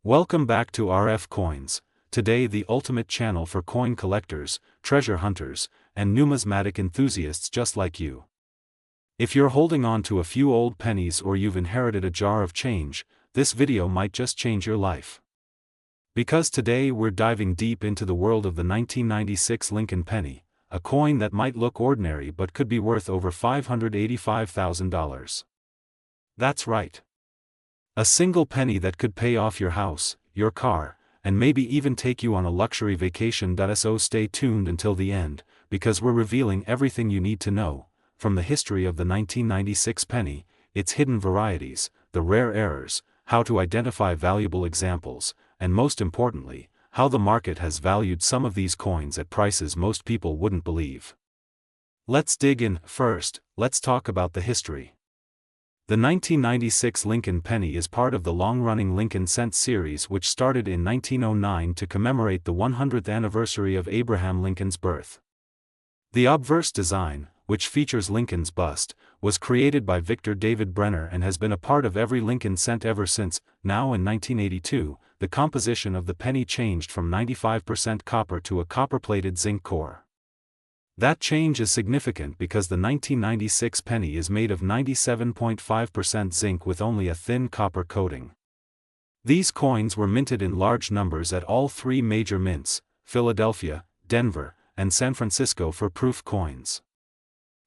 Welcome back to RF Coins, today the ultimate channel for coin collectors, treasure hunters, and numismatic enthusiasts just like you. If you're holding on to a few old pennies or you've inherited a jar of change, this video might just change your life. Because today we're diving deep into the world of the 1996 Lincoln penny, a coin that might look ordinary but could be worth over $585,000. That's right. A single penny that could pay off your house, your car, and maybe even take you on a luxury vacation. So stay tuned until the end, because we're revealing everything you need to know, from the history of the 1996 penny, its hidden varieties, the rare errors, how to identify valuable examples, and most importantly, how the market has valued some of these coins at prices most people wouldn't believe. Let's dig in. First, let's talk about the history. The 1996 Lincoln penny is part of the long-running Lincoln cent series, which started in 1909 to commemorate the 100th anniversary of Abraham Lincoln's birth. The obverse design, which features Lincoln's bust, was created by Victor David Brenner and has been a part of every Lincoln cent ever since. Now in 1982, the composition of the penny changed from 95% copper to a copper-plated zinc core. That change is significant because the 1996 penny is made of 97.5% zinc with only a thin copper coating. These coins were minted in large numbers at all three major mints, Philadelphia, Denver, and San Francisco for proof coins.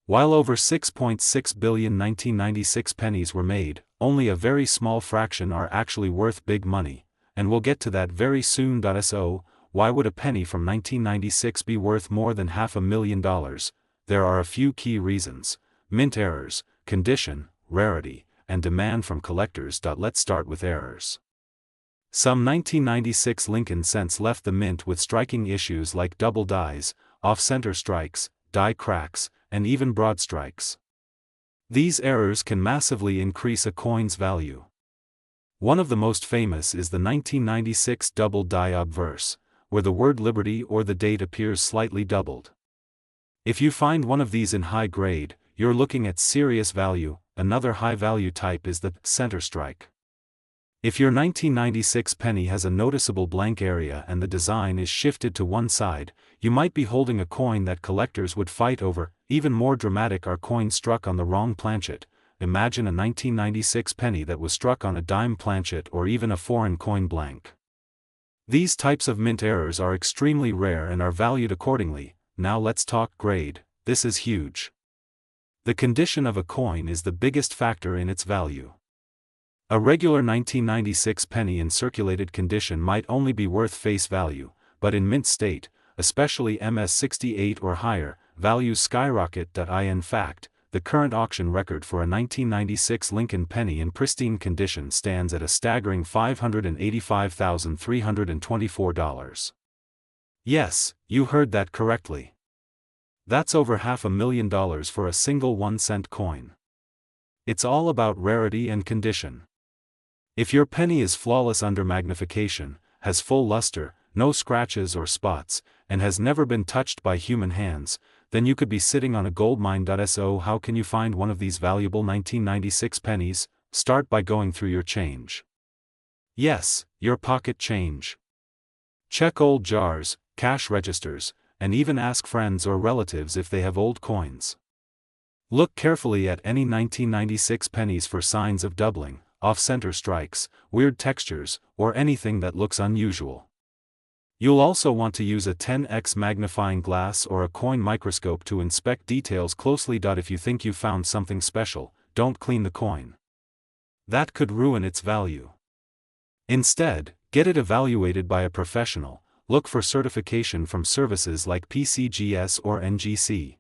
While over 6.6 billion 1996 pennies were made, only a very small fraction are actually worth big money, and we'll get to that very soon. So, why would a penny from 1996 be worth more than $500,000? There are a few key reasons: mint errors, condition, rarity, and demand from collectors. Let's start with errors. Some 1996 Lincoln cents left the mint with striking issues like double dies, off-center strikes, die cracks, and even broad strikes. These errors can massively increase a coin's value. One of the most famous is the 1996 double die obverse, where the word liberty or the date appears slightly doubled. If you find one of these in high grade, you're looking at serious value. Another high value type is the center strike. If your 1996 penny has a noticeable blank area and the design is shifted to one side, you might be holding a coin that collectors would fight over. Even more dramatic are coins struck on the wrong planchet. Imagine a 1996 penny that was struck on a dime planchet or even a foreign coin blank. These types of mint errors are extremely rare and are valued accordingly. Now let's talk grade. This is huge. The condition of a coin is the biggest factor in its value. A regular 1996 penny in circulated condition might only be worth face value, but in mint state, especially MS68 or higher, values skyrocket. In fact, the current auction record for a 1996 Lincoln penny in pristine condition stands at a staggering $585,324. Yes, you heard that correctly. That's over $500,000 for a single 1-cent coin. It's all about rarity and condition. If your penny is flawless under magnification, has full luster, no scratches or spots, and has never been touched by human hands, then you could be sitting on a gold mine. So how can you find one of these valuable 1996 pennies? Start by going through your change. Yes, your pocket change. Check old jars, cash registers, and even ask friends or relatives if they have old coins. Look carefully at any 1996 pennies for signs of doubling, off-center strikes, weird textures, or anything that looks unusual. You'll also want to use a 10x magnifying glass or a coin microscope to inspect details closely. If you think you found something special, don't clean the coin. That could ruin its value. Instead, get it evaluated by a professional. Look for certification from services like PCGS or NGC.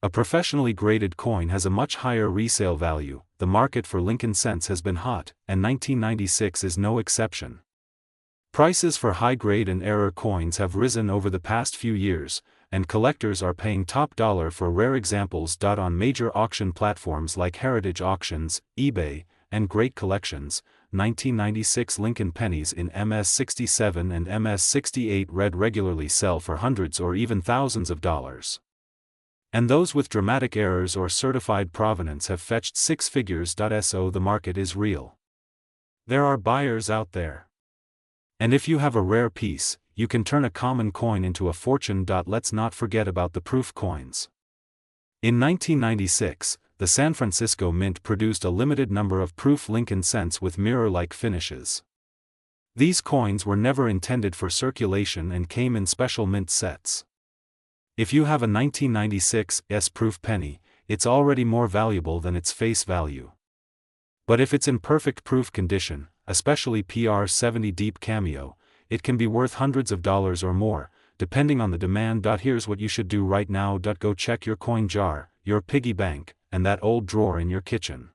A professionally graded coin has a much higher resale value. The market for Lincoln cents has been hot, and 1996 is no exception. Prices for high-grade and error coins have risen over the past few years, and collectors are paying top dollar for rare examples. On major auction platforms like Heritage Auctions, eBay, and Great Collections, 1996 Lincoln pennies in MS67 and MS68 red regularly sell for hundreds or even thousands of dollars. And those with dramatic errors or certified provenance have fetched six figures. So the market is real. There are buyers out there. And if you have a rare piece, you can turn a common coin into a fortune. Let's not forget about the proof coins. In 1996, the San Francisco Mint produced a limited number of proof Lincoln cents with mirror-like finishes. These coins were never intended for circulation and came in special mint sets. If you have a 1996 proof penny, it's already more valuable than its face value. But if it's in perfect proof condition, especially PR70 deep cameo, it can be worth hundreds of dollars or more, depending on the demand. Here's what you should do right now. Go check your coin jar, your piggy bank, and that old drawer in your kitchen.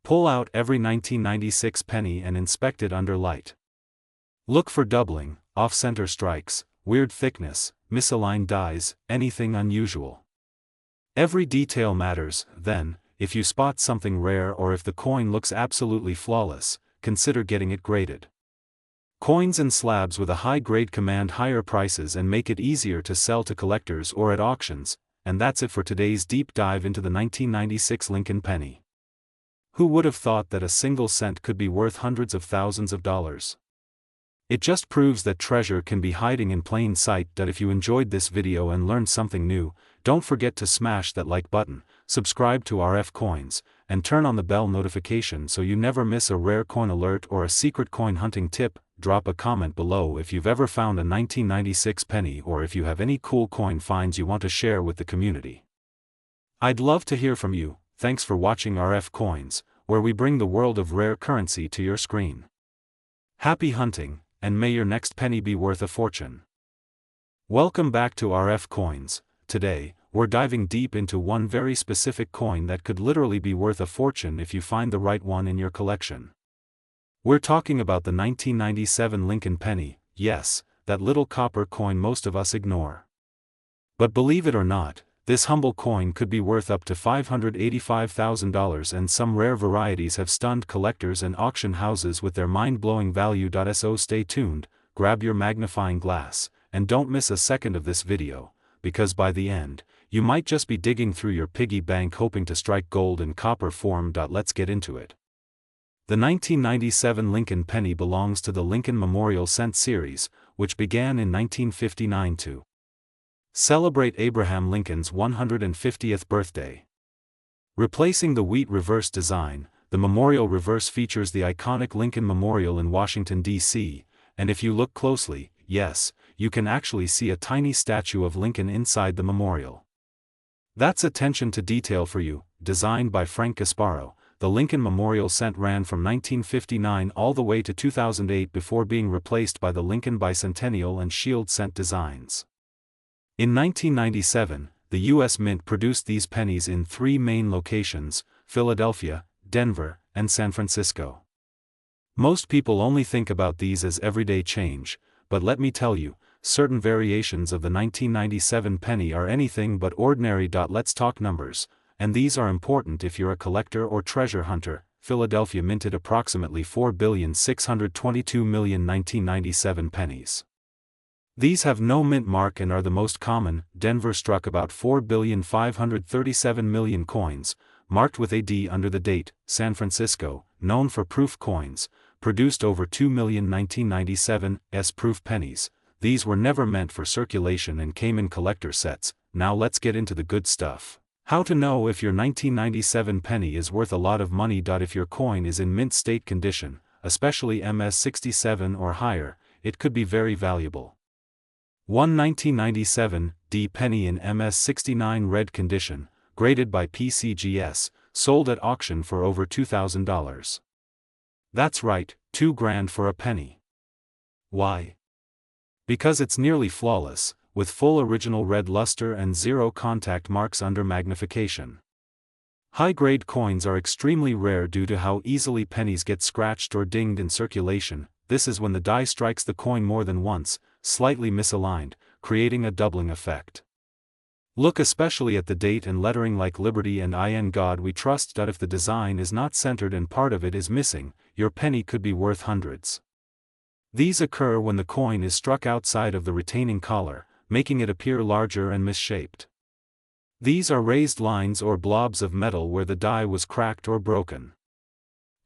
Pull out every 1996 penny and inspect it under light. Look for doubling, off-center strikes, weird thickness, misaligned dies, anything unusual. Every detail matters. Then, if you spot something rare or if the coin looks absolutely flawless, consider getting it graded. Coins and slabs with a high grade command higher prices and make it easier to sell to collectors or at auctions. And that's it for today's deep dive into the 1996 Lincoln penny. Who would have thought that a single cent could be worth hundreds of thousands of dollars? It just proves that treasure can be hiding in plain sight. If you enjoyed this video and learned something new, don't forget to smash that like button, subscribe to RF Coins, and turn on the bell notification so you never miss a rare coin alert or a secret coin hunting tip. Drop a comment below if you've ever found a 1996 penny or if you have any cool coin finds you want to share with the community. I'd love to hear from you. Thanks for watching RF Coins, where we bring the world of rare currency to your screen. Happy hunting, and may your next penny be worth a fortune. Welcome back to RF Coins. Today, we're diving deep into one very specific coin that could literally be worth a fortune if you find the right one in your collection. We're talking about the 1997 Lincoln penny, yes, that little copper coin most of us ignore. But believe it or not, this humble coin could be worth up to $585,000 and some rare varieties have stunned collectors and auction houses with their mind-blowing value. So stay tuned, grab your magnifying glass, and don't miss a second of this video, because by the end, you might just be digging through your piggy bank hoping to strike gold in copper form. Let's get into it. The 1997 Lincoln penny belongs to the Lincoln Memorial Cent series, which began in 1959 to celebrate Abraham Lincoln's 150th birthday. Replacing the wheat reverse design, the memorial reverse features the iconic Lincoln Memorial in Washington, D.C., and if you look closely, yes, you can actually see a tiny statue of Lincoln inside the memorial. That's attention to detail for you. Designed by Frank Gasparo, the Lincoln Memorial Cent ran from 1959 all the way to 2008 before being replaced by the Lincoln Bicentennial and Shield Cent designs. In 1997, the U.S. Mint produced these pennies in three main locations: Philadelphia, Denver, and San Francisco. Most people only think about these as everyday change, but let me tell you, certain variations of the 1997 penny are anything but ordinary. Let's talk numbers. And these are important if you're a collector or treasure hunter. Philadelphia minted approximately 4,622,000,000 1997 pennies. These have no mint mark and are the most common. Denver struck about 4,537,000,000 coins, marked with a D under the date. San Francisco, known for proof coins, produced over 2,000,000 1997 proof pennies. These were never meant for circulation and came in collector sets. Now let's get into the good stuff. How to know if your 1997 penny is worth a lot of money. If your coin is in mint state condition, especially MS67 or higher, it could be very valuable. One 1997 D penny in MS69 red condition, graded by PCGS, sold at auction for over $2,000. That's right, $2,000 for a penny. Why? Because it's nearly flawless, with full original red luster and zero contact marks under magnification. High-grade coins are extremely rare due to how easily pennies get scratched or dinged in circulation. This is when the die strikes the coin more than once, slightly misaligned, creating a doubling effect. Look especially at the date and lettering like Liberty and In God We Trust. If the design is not centered and part of it is missing, your penny could be worth hundreds. These occur when the coin is struck outside of the retaining collar, making it appear larger and misshaped. These are raised lines or blobs of metal where the die was cracked or broken.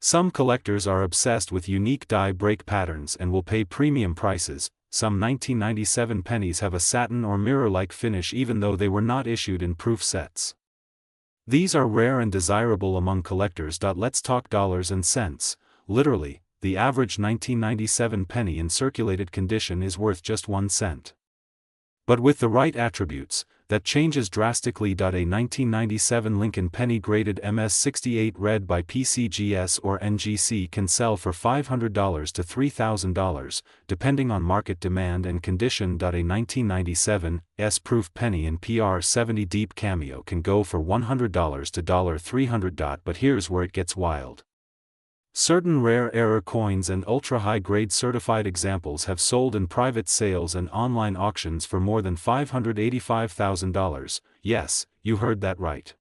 Some collectors are obsessed with unique die break patterns and will pay premium prices. Some 1997 pennies have a satin or mirror-like finish even though they were not issued in proof sets. These are rare and desirable among collectors. Let's talk dollars and cents. Literally, the average 1997 penny in circulated condition is worth just 1 cent. But with the right attributes, that changes drastically. A 1997 Lincoln penny graded MS68 read by PCGS or NGC can sell for $500 to $3,000, depending on market demand and condition. A 1997 S-proof penny in PR70 deep cameo can go for $100 to $300. But here's where it gets wild. Certain rare error coins and ultra-high-grade certified examples have sold in private sales and online auctions for more than $585,000. Yes, you heard that right.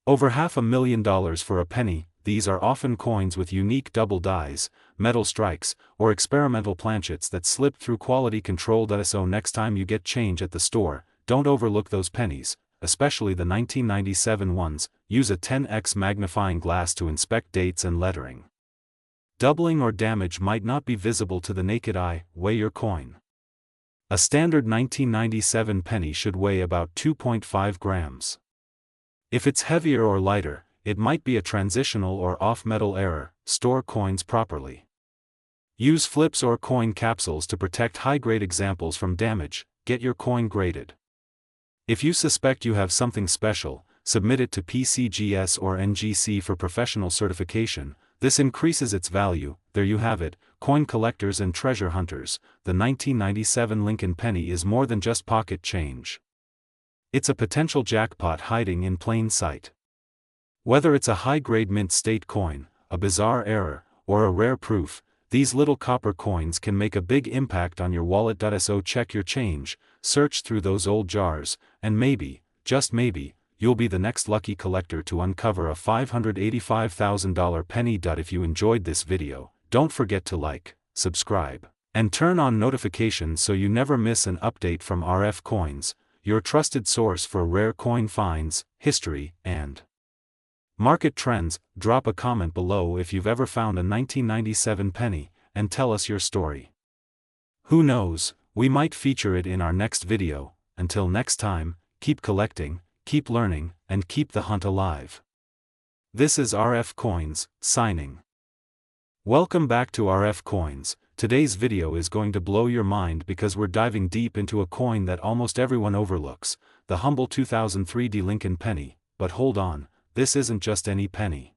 Over $500,000 for a penny. These are often coins with unique double dies, metal strikes, or experimental planchets that slip through quality control. So next time you get change at the store, don't overlook those pennies, especially the 1997 ones. Use a 10x magnifying glass to inspect dates and lettering. Doubling or damage might not be visible to the naked eye. Weigh your coin. A standard 1997 penny should weigh about 2.5 grams. If it's heavier or lighter, it might be a transitional or off-metal error. Store coins properly. Use flips or coin capsules to protect high-grade examples from damage. Get your coin graded. If you suspect you have something special, submit it to PCGS or NGC for professional certification. This increases its value. There you have it, coin collectors and treasure hunters. The 1997 Lincoln penny is more than just pocket change. It's a potential jackpot hiding in plain sight. Whether it's a high-grade mint state coin, a bizarre error, or a rare proof, these little copper coins can make a big impact on your wallet. So check your change, search through those old jars, and maybe, just maybe, you'll be the next lucky collector to uncover a $585,000 penny. If you enjoyed this video, don't forget to like, subscribe, and turn on notifications so you never miss an update from RF Coins, your trusted source for rare coin finds, history, and market trends. Drop a comment below if you've ever found a 1997 penny, and tell us your story. Who knows, we might feature it in our next video. Until next time, keep collecting, keep learning, and keep the hunt alive. This is RF Coins, signing. Welcome back to RF Coins. Today's video is going to blow your mind because we're diving deep into a coin that almost everyone overlooks, the humble 2003 Lincoln penny. But hold on, this isn't just any penny.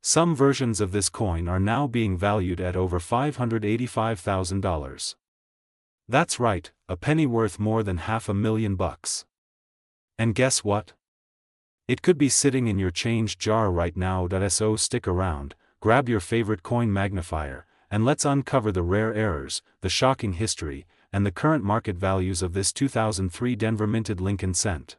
Some versions of this coin are now being valued at over $585,000. That's right, a penny worth more than $500,000. And guess what? It could be sitting in your change jar right now. So stick around, grab your favorite coin magnifier, and let's uncover the rare errors, the shocking history, and the current market values of this 2003 Denver minted Lincoln cent.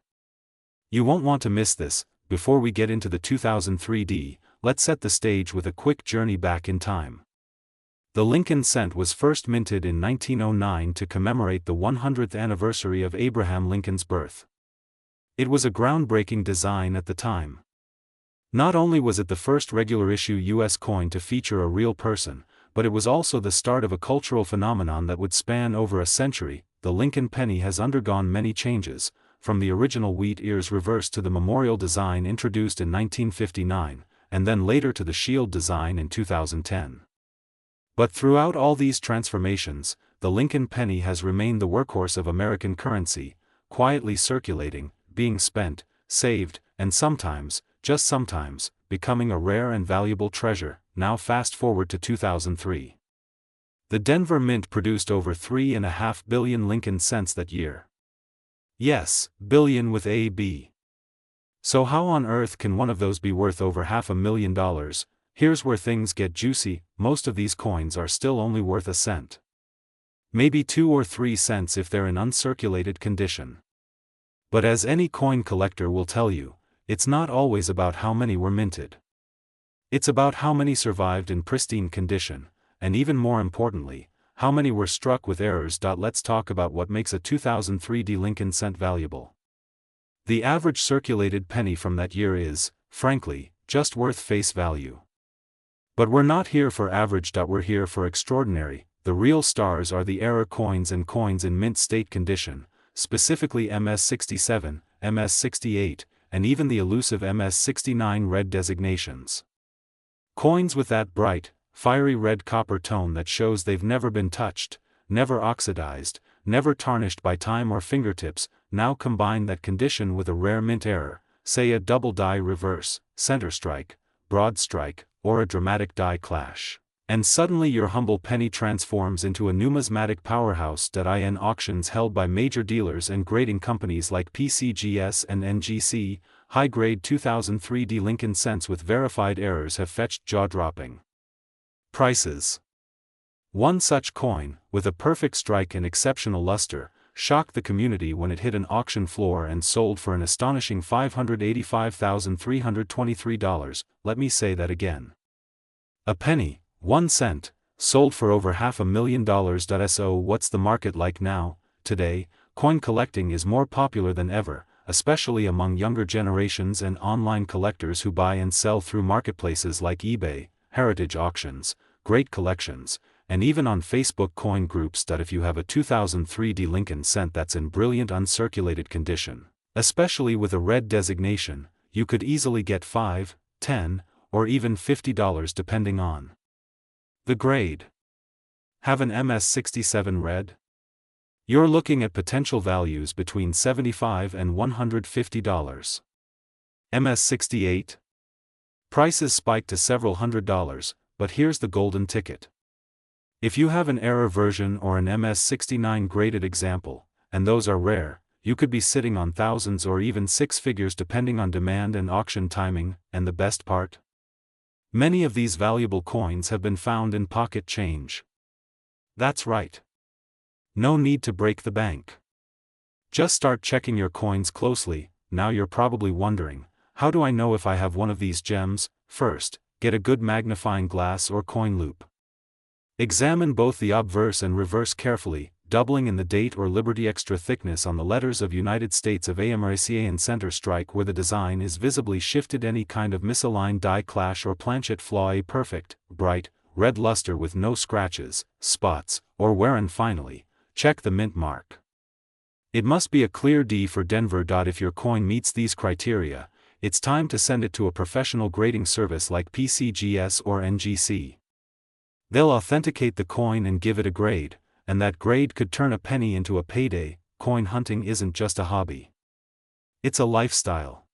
You won't want to miss this. Before we get into the 2003 D, let's set the stage with a quick journey back in time. The Lincoln cent was first minted in 1909 to commemorate the 100th anniversary of Abraham Lincoln's birth. It was a groundbreaking design at the time. Not only was it the first regular issue U.S. coin to feature a real person, but it was also the start of a cultural phenomenon that would span over a century. The Lincoln penny has undergone many changes, from the original wheat ears reversed to the memorial design introduced in 1959, and then later to the shield design in 2010. But throughout all these transformations, the Lincoln penny has remained the workhorse of American currency, quietly circulating, being spent, saved, and sometimes, just sometimes, becoming a rare and valuable treasure. Now fast forward to 2003. The Denver Mint produced over 3.5 billion Lincoln cents that year. Yes, billion with a B. So how on earth can one of those be worth over $500,000? Here's where things get juicy. Most of these coins are still only worth a cent. Maybe 2 or 3 cents if they're in uncirculated condition. But as any coin collector will tell you, it's not always about how many were minted. It's about how many survived in pristine condition, and even more importantly, how many were struck with errors. Let's talk about what makes a 2003 Lincoln cent valuable. The average circulated penny from that year is, frankly, just worth face value. But we're not here for average. We're here for extraordinary. The real stars are the error coins and coins in mint state condition, specifically MS67, MS68, and even the elusive MS69 red designations. Coins with that bright, fiery red copper tone that shows they've never been touched, never oxidized, never tarnished by time or fingertips. Now combine that condition with a rare mint error, say a double die reverse, center strike, broad strike, or a dramatic die clash, and suddenly your humble penny transforms into a numismatic powerhouse. In auctions held by major dealers and grading companies like PCGS and NGC, high-grade 2003 D Lincoln cents with verified errors have fetched jaw-dropping prices. One such coin, with a perfect strike and exceptional luster, shocked the community when it hit an auction floor and sold for an astonishing $585,323. Let me say that again. A penny, 1 cent, sold for over $500,000. So what's the market like now? Today, coin collecting is more popular than ever, especially among younger generations and online collectors who buy and sell through marketplaces like eBay, heritage auctions, great collections, and even on Facebook coin groups. If you have a 2003 D Lincoln cent that's in brilliant uncirculated condition, especially with a red designation, you could easily get $5, $10, or even $50 depending on the grade. Have an MS67 red? You're looking at potential values between $75 and $150. MS68? Prices spike to several $100s, but here's the golden ticket. If you have an error version or an MS69 graded example, and those are rare, you could be sitting on thousands or even six figures depending on demand and auction timing. And the best part? Many of these valuable coins have been found in pocket change. That's right. No need to break the bank. Just start checking your coins closely. Now you're probably wondering, how do I know if I have one of these gems? First, get a good magnifying glass or coin loupe. Examine both the obverse and reverse carefully, doubling in the date or Liberty extra thickness on the letters of United States of America and center strike where the design is visibly shifted. Any kind of misaligned die clash or planchet flaw. A perfect, bright, red luster with no scratches, spots, or wear. And finally, check the mint mark. It must be a clear D for Denver. If your coin meets these criteria, it's time to send it to a professional grading service like PCGS or NGC. They'll authenticate the coin and give it a grade, and that grade could turn a penny into a payday. Coin hunting isn't just a hobby. It's a lifestyle.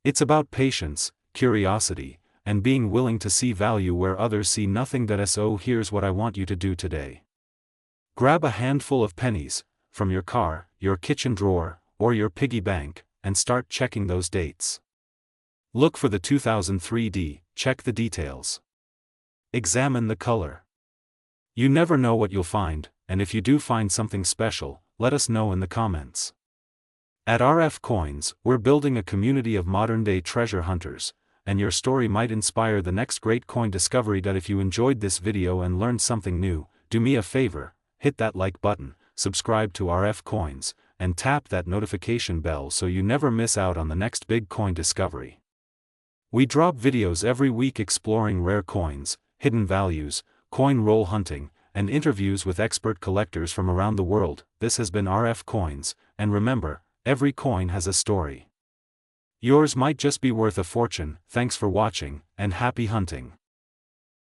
It's about patience, curiosity, and being willing to see value where others see nothing. So here's what I want you to do today. Grab a handful of pennies, from your car, your kitchen drawer, or your piggy bank, and start checking those dates. Look for the 2003 D, check the details. Examine the color. You never know what you'll find, and if you do find something special, let us know in the comments. At RF Coins, we're building a community of modern-day treasure hunters, and your story might inspire the next great coin discovery. If you enjoyed this video and learned something new, do me a favor, hit that like button, subscribe to RF Coins, and tap that notification bell so you never miss out on the next big coin discovery. We drop videos every week exploring rare coins, hidden values, coin roll hunting, and interviews with expert collectors from around the world. This has been RF Coins, and remember, every coin has a story. Yours might just be worth a fortune. Thanks for watching, and happy hunting.